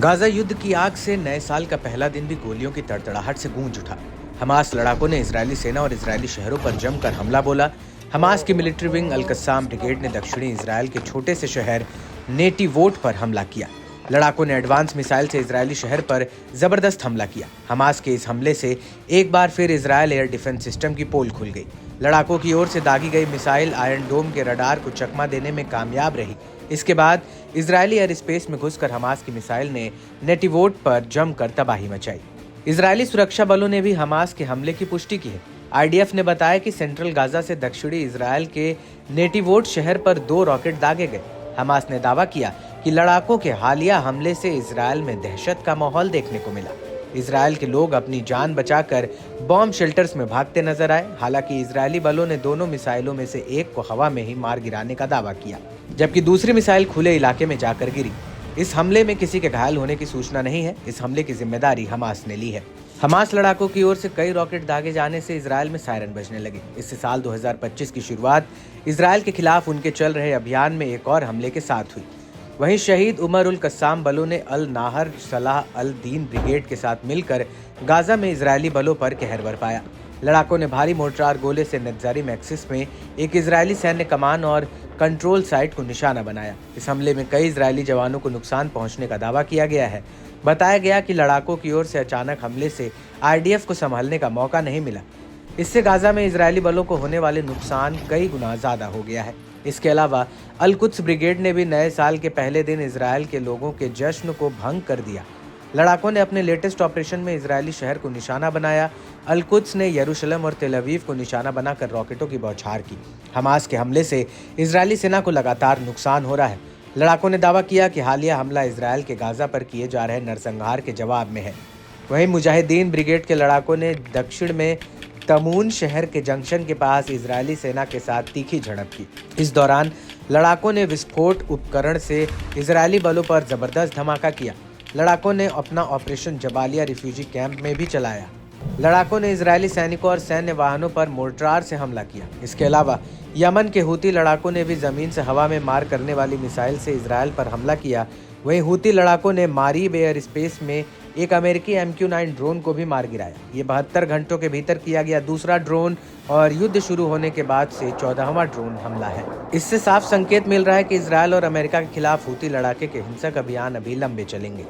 Gaza युद्ध की आग से नए साल का पहला दिन भी गोलियों की तड़तड़ाहट से गूंज उठा। हमास लड़ाकों ने इजरायली सेना और इजरायली शहरों पर जमकर हमला बोला। हमास की मिलिट्री विंग अल कस्साम ब्रिगेड ने दक्षिणी इजरायल के छोटे से शहर नेटिवोट पर हमला किया। लड़ाकों ने एडवांस मिसाइल से इजरायली शहर पर जबरदस्त हमला किया। हमास के इस हमले से एक बार फिर इजरायल एयर डिफेंस सिस्टम की पोल खुल गई। लड़ाकों की ओर से दागी गई मिसाइल आयरन डोम के रडार को चकमा देने में कामयाब रही। इसके बाद इजरायली एयर स्पेस में घुसकर हमास की मिसाइल ने नेटिवोट पर जमकर तबाही मचाई। इजरायली सुरक्षा बलों ने भी हमास के हमले की पुष्टि की है। आईडीएफ ने बताया कि सेंट्रल गाजा से दक्षिणी इजरायल के नेटिवोट शहर पर 2 रॉकेट दागे गए। हमास ने दावा किया कि लड़ाकों के हालिया हमले से इजरायल में दहशत का माहौल देखने को मिला। इजरायल के लोग अपनी जान बचाकर बॉम्ब शेल्टर्स में भागते नजर आए। हालांकि इजरायली बलों ने दोनों मिसाइलों में से एक को हवा में ही मार गिराने का दावा किया, जबकि दूसरी मिसाइल खुले इलाके में जाकर गिरी। इस हमले में किसी के घायल होने की सूचना नहीं है। इस हमले की जिम्मेदारी हमास ने ली है। हमास लड़ाकों की ओर से कई रॉकेट दागे जाने से इजरायल में सायरन बजने लगे। इससे साल 2025 की शुरुआत इजरायल के खिलाफ उनके चल रहे अभियान में एक और हमले के साथ हुई। वहीं शहीद उमर उल कस्साम बलों ने अल नाहर सलाह अल दीन ब्रिगेड के साथ मिलकर गाजा में इजरायली बलों पर कहर बरपाया। लड़ाकों ने भारी मोर्टार गोले से नजारी मैक्सिस में एक इजरायली सैन्य कमान और कंट्रोल साइट को निशाना बनाया। इस हमले में कई इजरायली जवानों को नुकसान पहुंचने का दावा किया गया है। बताया गया कि लड़ाकों की ओर से अचानक हमले से आईडीएफ को संभालने का मौका नहीं मिला। इससे गाजा में इजरायली बलों को होने वाले नुकसान कई गुना ज्यादा हो गया है। इसके अलावा अल कुद्स ब्रिगेड ने भी नए साल के पहले दिन इजरायल के लोगों के जश्न को भंग कर दिया। लड़ाकों ने अपने लेटेस्ट ऑपरेशन में इजरायली शहर को निशाना बनाया। अल कुद्स ने यरूशलेम और तेल अवीव को निशाना बनाकर रॉकेटों की बौछार की। हमास के हमले से इजरायली सेना को लगातार नुकसान हो रहा है। लड़ाकों ने दावा किया कि हालिया हमला इजरायल के गाजा पर किए जा रहे नरसंहार के जवाब में है। वहीं मुजाहिदीन ब्रिगेड के लड़ाकों ने दक्षिण में तमून शहर के जंक्शन के पास इजरायली सेना के साथ तीखी झड़प की। इस दौरान लड़ाकों ने विस्फोट उपकरण से इजरायली बलों पर जबरदस्त धमाका किया। लड़ाकों ने अपना ऑपरेशन जबालिया रिफ्यूजी कैंप में भी चलाया। लड़ाकों ने इजरायली सैनिकों और सैन्य वाहनों पर मोर्टार से हमला किया। इसके अलावा यमन के हूती लड़ाकों ने भी जमीन से हवा में मार करने वाली मिसाइल से इजरायल पर हमला किया। वहीं हूती लड़ाकों ने मारीब एयर स्पेस में एक अमेरिकी MQ-9 ड्रोन को भी मार गिराया। ये 72 घंटों के भीतर किया गया दूसरा ड्रोन और युद्ध शुरू होने के बाद से 14वां ड्रोन हमला है। इससे साफ संकेत मिल रहा है कि इजरायल और अमेरिका के खिलाफ हूती लड़ाके के हिंसक अभियान अभी लंबे चलेंगे।